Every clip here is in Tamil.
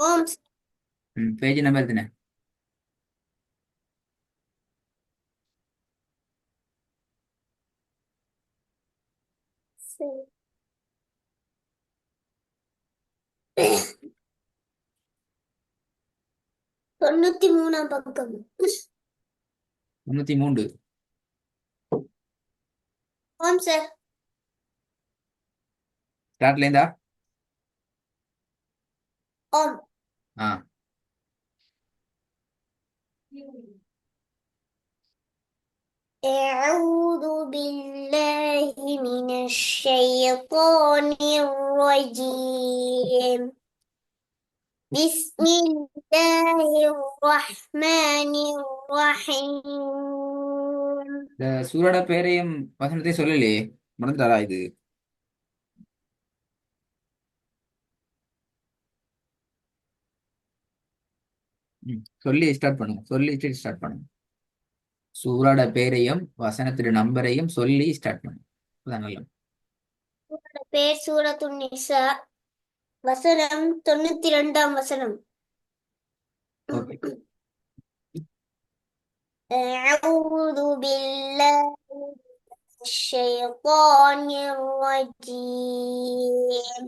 ஓம் பேஜ் நம்பர் எத்தனை? சரி. 93ஆம் பக்கம். 93. ஓம் சார். ஸ்டார்ட்ல இருந்தா? ஓம். ஆ. أعوذ بالله من الشيطان الرجيم. بسم الله الرحمن الرحيم. இந்த சூரோட பேரையும் வசனத்தையும் சொல்லலையே, மறந்துட்டாரா இது? சொல்லி ஸ்டார்ட் பண்ணுங்க, சொல்லி ஸ்டார்ட் பண்ணுங்க. சூரோட பேரையும் வசனத்துல நம்பரையும் சொல்லி ஸ்டார்ட் பண்ணுங்க. அதான் நல்லா. பேர் சூரத்துன் நிசா. வசனம் 92ஆம் வசனம். ஓகே. أعوذ بالله من الشيطان الرجيم.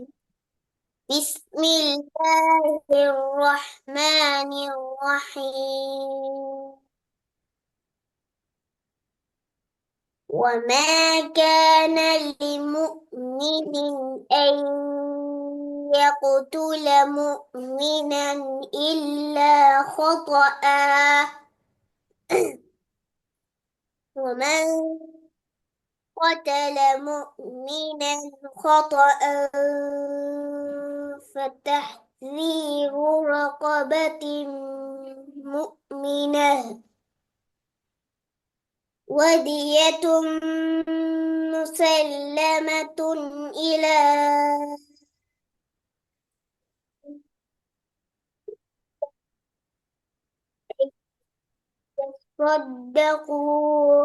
بسم الله الرحمن الرحيم. وما كان لمؤمن أن يقتل مؤمنا إلا خطأ. ومن قتل مؤمنا خطأ فتحرير رقبة مؤمنة ودية مسلمة إلى صدقوا.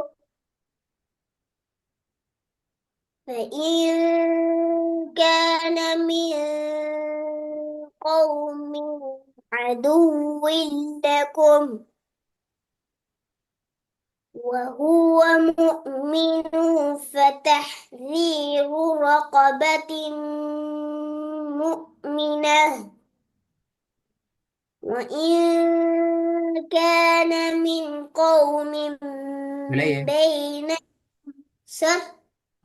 فإن كان من قوم عدو لكم وهو مؤمن فتحرير رقبة مؤمنة. وإن كان من قوم விலையே بين سر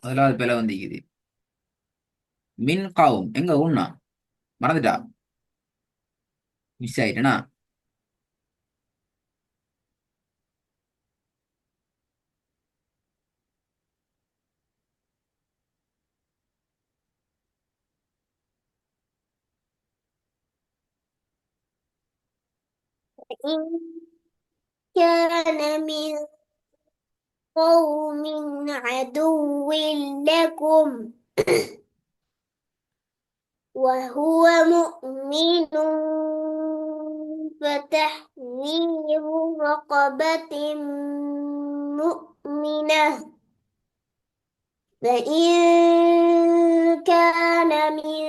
முதலாவது பேல வந்திக்குது. மின் காவும் எங்க உண்ணா மறந்துட்டா, மிஸ் ஆயிட்டனா? إن كان من قوم عدو لكم وهو مؤمن فتحرير رقبة مؤمنة. فإن كان من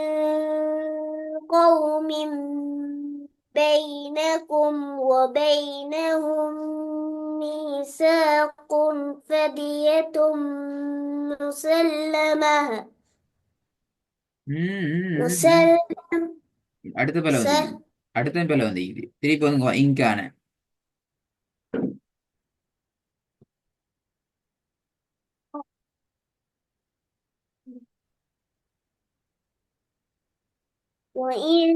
قوم بينكم وبينهم ميثاق فدية مسلمة مسلم அடுத்த பேல வந்திக்குது. அடுத்த பேல வந்திக்குது. திருப்பி வந்து இங்கான وإن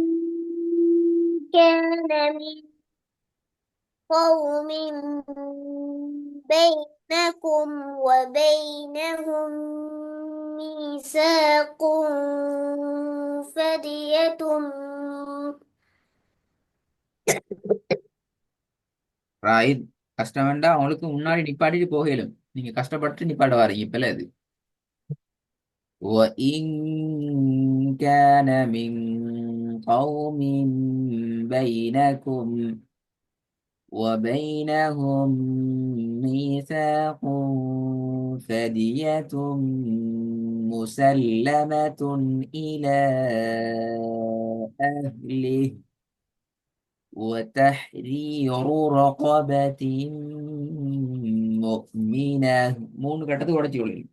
كان من قوم بينكم وبينهم ميثاق فدية ராயித். கஷ்டம் வேண்டாம், அவங்களுக்கு முன்னாடி நிப்பாட்டிட்டு போகலும். நீங்க கஷ்டப்பட்டு நிப்பாட்ட வாரீங்க இப்பல அது. وَإِنْ كَانَ مِنْ قَوْمٍ بَيْنَكُمْ وَبَيْنَهُمْ مِيثَاقٌ فَدِيَةٌ مُسَلَّمَةٌ إِلَى أَهْلِهِ وتحرير رقبة مؤمنة. மூணு கட்டத்துக்கு உடைச்சு கொள்ளுங்க.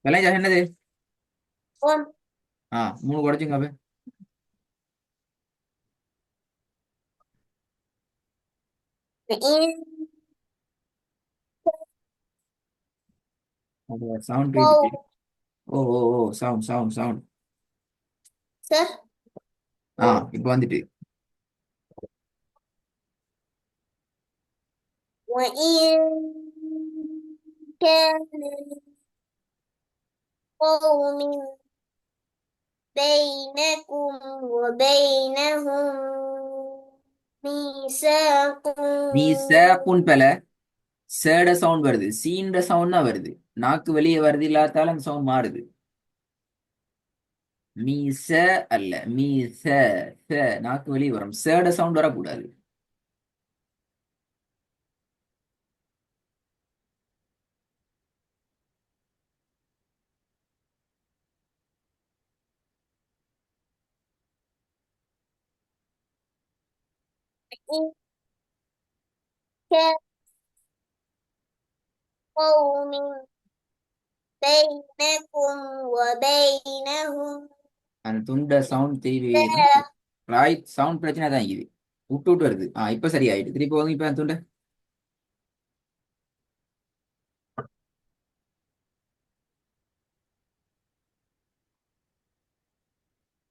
விளைஞ்சா என்னது? قم மூணு குறைச்சுங்க அப்ப. فإن சவுண்ட் இருக்கு. فوق ஓ ஓ ஓ சவுண்ட் சவுண்ட் சவுண்ட். இப்போ வந்துட்டு. وإن كان من قوم بينكم وبينهم ميثاق மீசாக்குன் பல சேட சவுண்ட் வருது, சீண்ட சவுண்ட் தான் வருது. நாக்கு வெளியே வருது, இல்லாதால அந்த சவுண்ட் மாறுது. மீச அல்ல மீச. நாக்கு வெளியே வரும், சேட சவுண்ட் வரக்கூடாது. إن كان قوم بينكم وبينهم அந்த துண்ட சவுண்ட் தேவை. ميثاق ராய் சவுண்ட் பிரச்சனை தான் இது. விட்டு விட்டு வருது. இப்ப சரியாயிட்டு. திருப்பி போதும். இப்ப அந்த துண்ட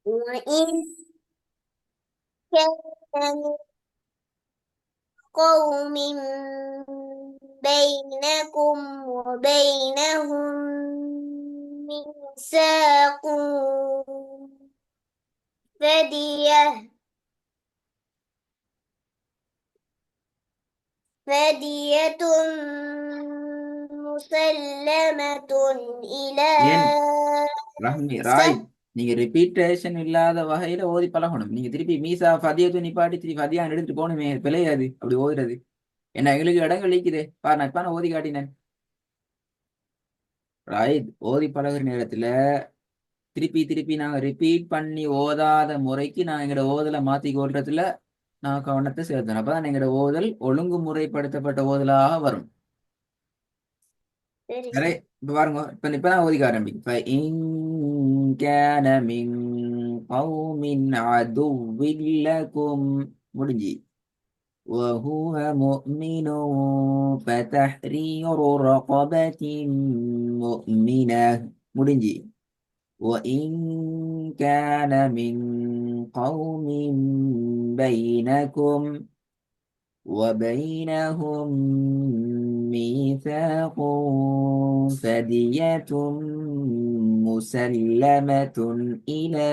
وإن كان من قوم بينكم وبينهم ميثاق فدية فدية مسلمة إلى ஏன் ரஹ்மி ராய் நீங்க ரிப்பீட்டேஷன் இல்லாத வகையில ஓதி பழகணும். நீங்க திருப்பி மீசா ஃபதியத்து நிப்பாட்டி திருப்பி ஃபதியா எடுத்துட்டு போகணுமே, பிழையாது அப்படி ஓதுறது. என்ன எங்களுக்கு இடங்கள் நீக்குது பாரு, நான் இப்ப நான் ஓதி காட்டினேன். ராய் ஓதி பழகுற நேரத்துல திருப்பி திருப்பி நாங்க ரிப்பீட் பண்ணி ஓதாத முறைக்கு நான் எங்களோட ஓதலை மாத்தி கொள்றதுல நான் கவனத்தை செலுத்தணும். அப்பதான் எங்களோட ஓதல் ஒழுங்குமுறைப்படுத்தப்பட்ட ஓதலாக வரும். சரி, இப்ப பாருங்க. இப்பதான் ஓதிக்க ஆரம்பிக்கும். فَإِنْ كَانَ مِنْ قَوْمٍ عَدُوٍّ لَكُمْ முடிஞ்சு. وَهُوَ مُؤْمِنٌ فَتَحْرِيرُ رَقَبَةٍ مُؤْمِنَةٍ முடிஞ்சு. وَإِنْ كَانَ مِنْ قَوْمٍ بَيْنَكُمْ وبينهم ميثاق فدية مسلمة إلى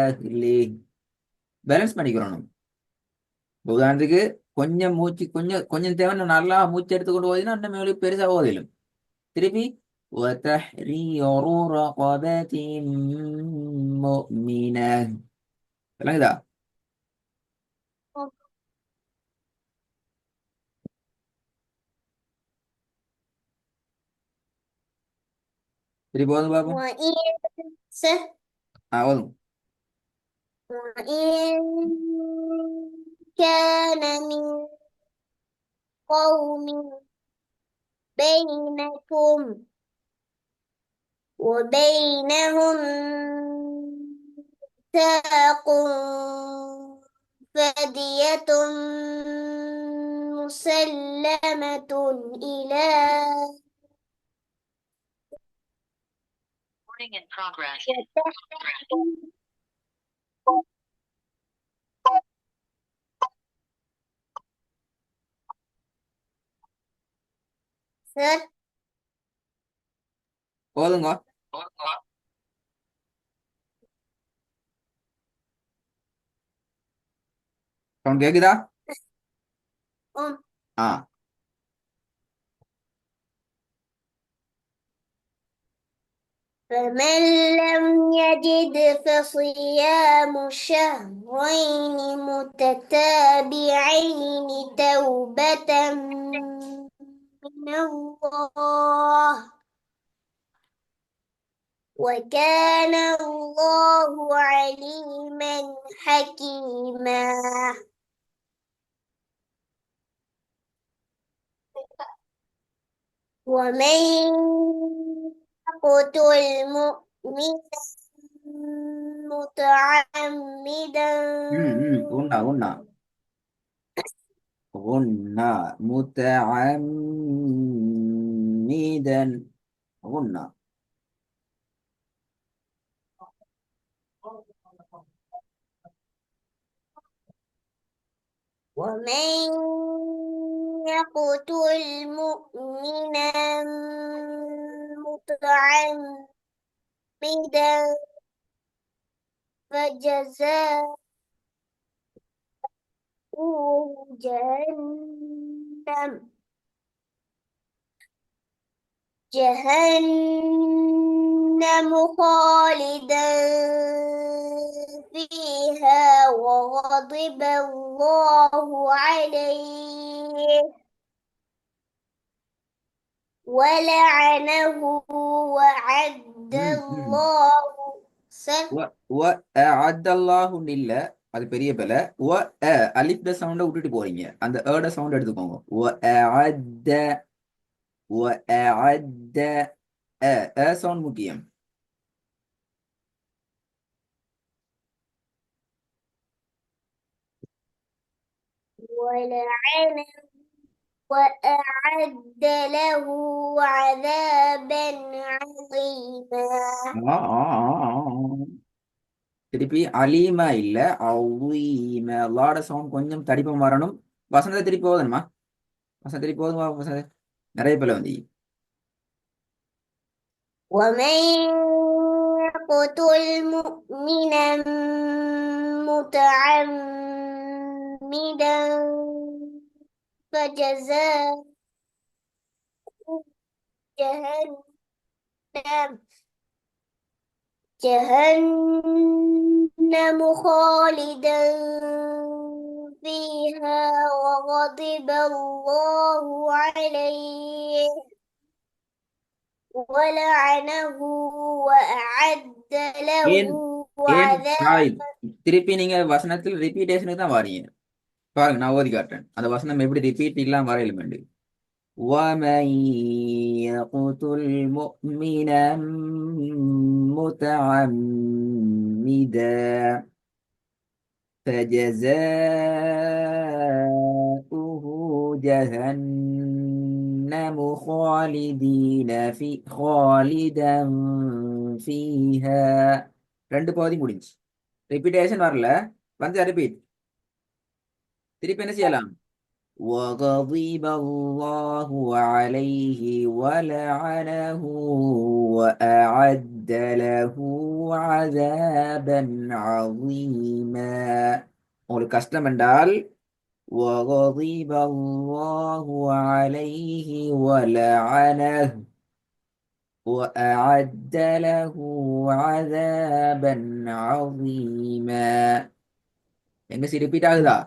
أهله. பேலன்ஸ் பண்ணிக்கிறோம். உதாரணத்துக்கு கொஞ்சம் மூச்சு கொஞ்சம் கொஞ்சம் தேவை, நல்லா மூச்சு எடுத்துக்கொண்டு ஓதினா இன்னும் மேலும் பெருசா ஓதிலும். திருப்பி وتحرير رقبة مؤمنة. விளங்குதா? திருப்பி ஓதுங்க பாப்போம். ஓதுங்க. وإن كان من قوم بينكم وبينهم ميثاق فدية مسلمة إلى சார் ஓதுங்க. சவுண்ட் கேக்குதா? ஆ فمن لم يجد فصيام شهرين متتابعين توبة من الله وكان الله عليما حكيما ومن يقتل مؤمنا متعمدا قلنا متعمدا قلنا. ومن يقتل مؤمنا متعمدا فجزاؤه جهنم خالدا فيها وغضب الله عليه ولعنه وأعد ம், ம். الله وأعد الله இல்ல, அது பெரிய பல. அலிஃப் ட சவுண்ட விட்டுட்டு போறீங்க, அந்த ஏட சவுண்ட் எடுத்துக்கோங்க. وأعد وأعد சவுண்ட் முக்கியம். ولعنه وأعد له عذابا عظيما திருப்பி அலீமா இல்ல, அலீம. லாட சவுண்ட் கொஞ்சம் தடிப்பம் வரணும். வசனத்தை திருப்பி போதணுமா? வசனம் திருப்பி போதுமா? வசனம் நிறைய பேர் வந்து ومن يقتل مؤمنا متعمدا فجزاؤه جهنم خالدا فيها وغضب الله عليه ولعنه وأعد له ஏன் ஏன் عذابا ராய், திருப்பி நீங்க வசனத்தில் ரிப்பீட்டேஷனுக்கு தான் வாரீங்க. பாருங்க, நான் ஓதி காட்டுறேன். அந்த வசனம் எப்படி ரிப்பீட் இல்லாம வரையிலுமெண்டு. وَمَن يَقْتُلْ مُؤْمِنًا مُتَعَمِّدًا فَجَزَاؤُهُ جَهَنَّمُ خالدا فيها. ரெண்டு பகுதி முடிஞ்சு. ரிப்பீட்டேஷன் வரல, வந்து ரிப்பீட். திருப்பி என்ன செய்யலாம்? وغضب الله عليه ولعنه وأعد له عذابا عظيما. உங்களுக்கு கஷ்டம் என்றால் وغضب الله عليه ولعنه وأعد له عذابا عظيما. எங்க சி ரிப்பீட் ஆகுதா?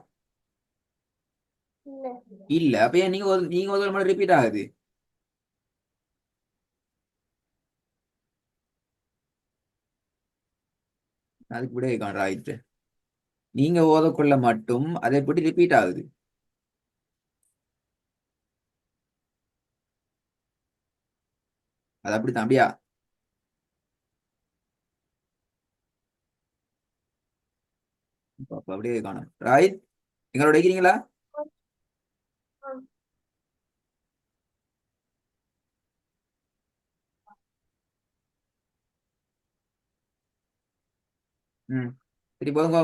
இல்ல. அப்ப ஏன் நீங்க ஒரு மட்டும் ரிப்பீட் ஆகுது? அதுக்கு விட ஆயிடுச்சு. நீங்க ஓதக்குள்ள மட்டும் அதை எப்படி ரிப்பீட் ஆகுது? அது அப்படித்தான். அப்படியா? அப்ப அப்படியே காணும். ரைட், எங்களோட இருக்கிறீங்களா? ம், சரி போதுங்க.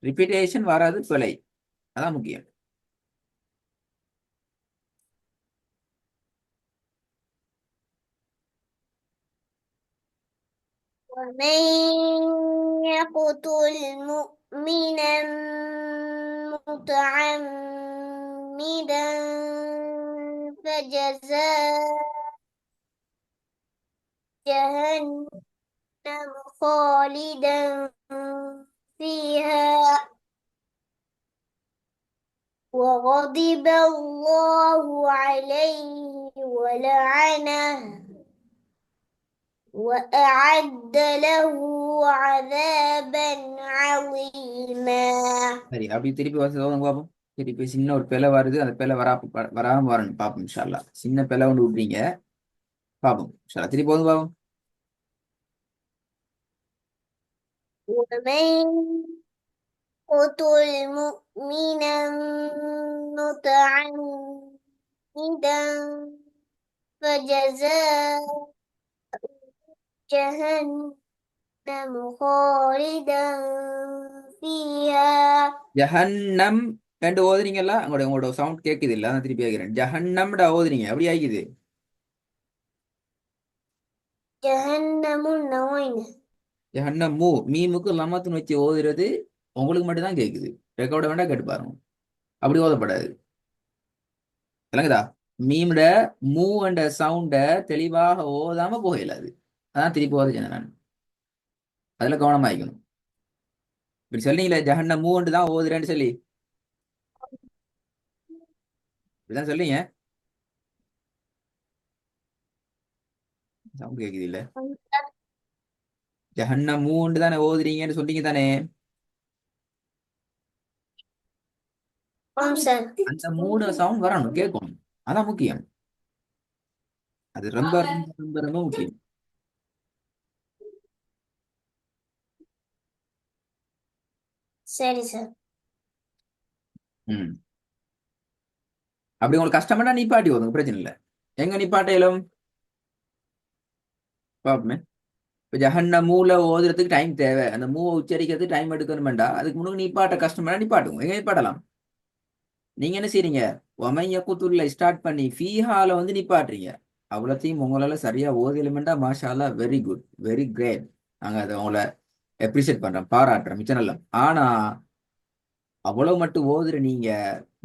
ரிப்பீட்டேஷன் வராது, பிழை. அதான் முக்கியம். ومن يقتل مؤمنا متعمدا فجزاؤه جهنم خالدا فيها وغضب الله عليه ولعنه وأعد له عذابا عظيما. சரி அப்படி திருப்பி வசதம் பார்ப்போம். திருப்பி சின்ன ஒரு பிழை வருது, அந்த பிழை வராம வரணும் பார்ப்போம் இன்ஷா அல்லாஹ். சின்ன பிழை ஒன்று விட்றீங்க, பார்ப்போம் இன்ஷா அல்லாஹ். திருப்பி வந்து பார்ப்போம். ومن قتل مؤمنا متعمدا فجزاء جهنم خالدا فيها. ஜஹன்னம் ரெண்டு ஓதுறீங்களா? உங்களோட உங்களோட சவுண்ட் கேட்குது இல்லை, அதான் திருப்பி ஆகிறேன். ஜஹன்னம்டா ஓதுறீங்க, அப்படி ஆகிக்குது. جهنم النوين. ஜஹன்னம் மீமுக்கு லமத்துன்னு வச்சு ஓதுறது உங்களுக்கு மட்டும் தான் கேட்குது. ரெக்கார்ட வேண்டாம், கேட்டு பாருங்க. அப்படி ஓதப்படாது, விளங்குதா? மீம்ட மூ என்ற சவுண்ட தெளிவாக ஓதாம போகல, அது அதான் திருப்பி ஓத சொன்னேன் நான். அதுல கவனமாயிக்கணும். இப்படி சொன்னீங்களே ஜஹன்னம் மூன்று தான் ஓதுறேன்னு சொல்லி, இப்படிதான் சொல்றீங்க. சவுண்ட் கேக்குது இல்ல? ஜஹன்னம் மூன்று தானே ஓதுறீங்கன்னு சொன்னீங்க தானே? அந்த மூணு சவுண்ட் வரணும், கேட்கணும். அதான் முக்கியம். அது ரொம்ப ரொம்ப ரொம்ப ரொம்ப முக்கியம். சரி சார். ம் அப்படி உங்களுக்கு கஷ்டமாட்டா நிப்பாட்டி ஓதுங்க, பிரச்சனை இல்லை. எங்க நிப்பாட்டையிலும் பாப்போமே. இப்ப ஜஹன்ன மூல ஓதுறதுக்கு டைம் தேவை, அந்த மூவை உச்சரிக்கிறதுக்கு டைம் எடுக்கணுமெண்டா, அதுக்கு முன்னாடி நிப்பாட்ட கஷ்டமாட்டா நிப்பாட்டுங்க, எங்க நிப்பாட்டலாம். நீங்க என்ன செய்றீங்க? ஒமைய கூத்துள்ள ஸ்டார்ட் பண்ணி ஃபீஹால வந்து நிப்பாட்டுறீங்க. அவ்வளோத்தையும் உங்களால சரியா ஓதலுமெண்டா மாஷா அல்லாஹ், வெரி குட், வெரி கிரேட். நாங்க அதை உங்களை அப்ரிசியேட் பண்றோம், பாராட்டுறோம், மிச்சம் நல்ல. ஆனா அவ்வளவு மட்டும் ஓதுற நீங்க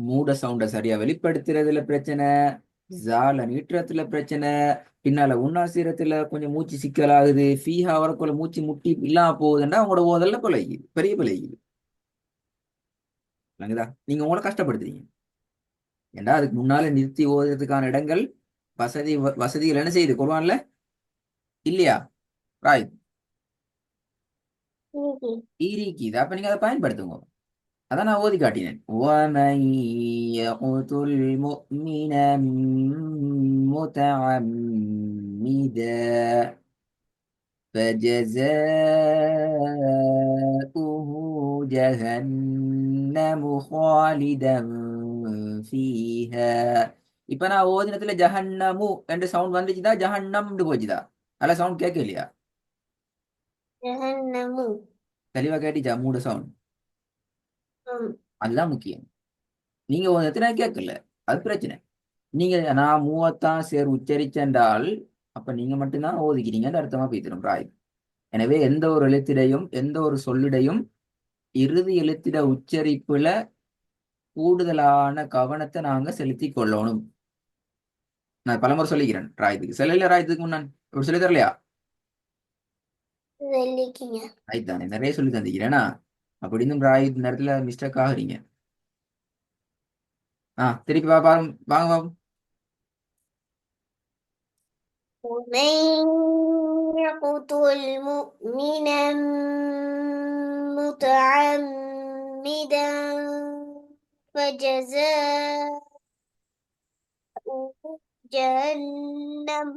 மூட சவுண்ட சரியா வெளிப்படுத்துறதுல பிரச்சனை, ஜால நீட்டுறதுல பிரச்சனை, பின்னால உண்ணாசீரத்துல கொஞ்சம் மூச்சு சிக்கலாகுது, ஃபீஹா வரக்குள்ள மூச்சு முட்டி இல்லாம போகுதுன்னா உங்களோட ஓதல்ல கொலைக்குது, பெரிய கொலைக்குது. விளங்குதா? நீங்க உங்களை கஷ்டப்படுத்துறீங்க. ஏண்டா அதுக்கு முன்னால நிறுத்தி ஓதுறதுக்கான இடங்கள், வசதிகள் என்ன செய்யுது குர்ஆன்ல இல்லையா? ராய் ஈரிக்குது. அப்ப நீங்க அதை பயன்படுத்துங்க. அதான் நான் ஓதி காட்டினேன். وَمَن يَقْتُلْ مُؤْمِنًا مُتَعَمِّدًا فَجَزَاؤُهُ جَهَنَّمُ خَالِدًا فِيهَا. இப்ப நான் ஓதினத்துல ஜஹன்னமு என்ற சவுண்ட் வந்துச்சுதா, ஜஹன்னம் போச்சுதா? நல்ல சவுண்ட் கேட்க இல்லையா? جهنم. தெளிவா கேட்டுச்சா மூட சவுண்ட்? ம். அதுதான் முக்கியம். நீங்க ஓதினத்துல கேட்கல, அது பிரச்சனை. நீங்க நான் மூவத்தான் சேர் உச்சரிச்சென்றால் அப்ப நீங்க மட்டும்தான் ஓதிக்கிறீங்கன்னு அர்த்தமா பேசிடும் ராய். எனவே எந்த ஒரு எழுத்திடையும் எந்த ஒரு சொல்லிடையும் இறுதி எழுத்திட உச்சரிப்புல கூடுதலான கவனத்தை நாங்க செலுத்தி கொள்ளணும். நான் பலமுறை சொல்லிக்கிறேன் ராயத்துக்கு, செல்லல ராயத்துக்கு முன்னான் இப்படி சொல்லி தரலையா? வெள்ளிக்கிங்க. ராய் தானே நிறைய சொல்லி தந்திக்கிறேனா? அப்படி இருந்தும் ராய் இந்த நேரத்துல மிஸ்டேக் ஆகுறீங்க. திருப்பி பாருங்க, வாங்க பாப்போம். ومن يقتل مؤمنا متعمدا فجزاؤه جهنم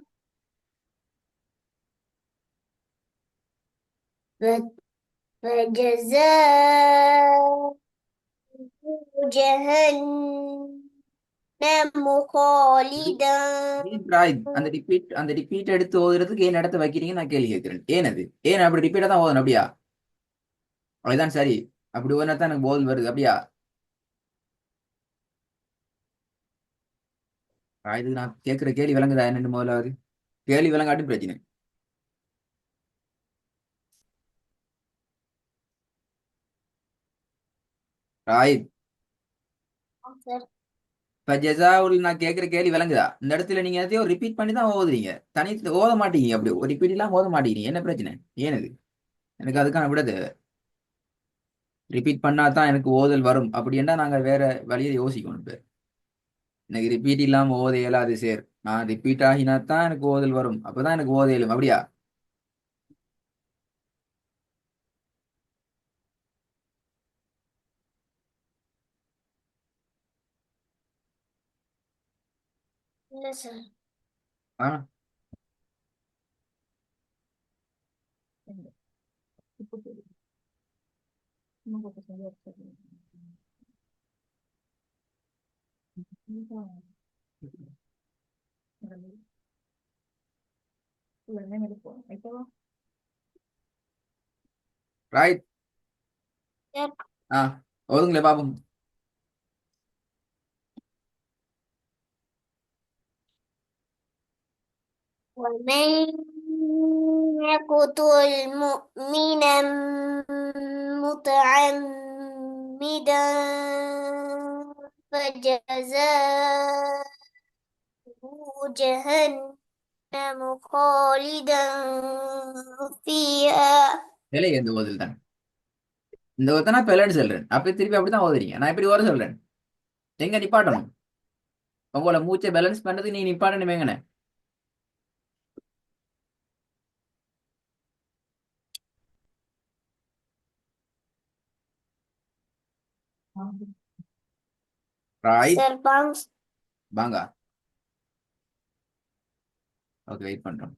فجزاؤه جهنم خالدا. ராய் அந்த ரிப்பீட் எடுத்து ஓதுறதுக்கு ஏன் இடத்த வைக்கிறீங்க நான் கேள்வி கேட்கிறேன். ஏன் அது? ஏன் அப்படி ரிப்பீட்டா தான் ஓதணும் அப்படியா? அதுதான் சரி. அப்படி ஓதுனா தான் எனக்கு போல் வருது அப்படியா? இது நான் கேட்கிற கேள்வி விளங்குதா என்னன்னு முதலாவது கேள்வி விளங்காட்டும் பிரச்சனை. ராய் சார். இப்ப ஜெசாவுல் நான் கேட்கிற கேள்வி விளங்குதா? இந்த இடத்துல நீங்க எதையோ ரிப்பீட் பண்ணி தான் ஓதுறீங்க. தனி ஓத மாட்டீங்க, அப்படி ஒரு ரிப்பீட் எல்லாம் ஓத மாட்டேங்கிறீங்க. என்ன பிரச்சனை? ஏனது? எனக்கு அதுக்கான விட தேவை. ரிப்பீட் பண்ணா தான் எனக்கு ஓதல் வரும் அப்படின்னா நாங்க வேற வழியை யோசிக்கணும். இப்ப எனக்கு ரிப்பீட் இல்லாம ஓத இயலாது சார். நான் ரிப்பீட் ஆகினா தான் எனக்கு ஓதல் வரும், அப்பதான் எனக்கு ஓத இயலும். அப்படியா? இல்ல சார். ஆ, ரைட். சார். ஆ, ஓதுங்களே பாப்போம். ومن يقتل مؤمنا متعمدا فجزاؤه جهنم خالدا فيها. இல்லை, இந்த ஓதல் தான். இந்த ஓத நான் பிள்ளைன்னு சொல்றேன், அப்ப திருப்பி அப்படித்தான் ஓதுறீங்க. நான் இப்படி ஓத சொல்றேன். எங்க நிப்பாட்டணும்? உங்களோட மூச்சை பேலன்ஸ் பண்றதுக்கு நீ நிப்பாட்டணும் எங்கன? ரைட். Sir, வாங்க. ஓகே, வெயிட் பண்றோம்.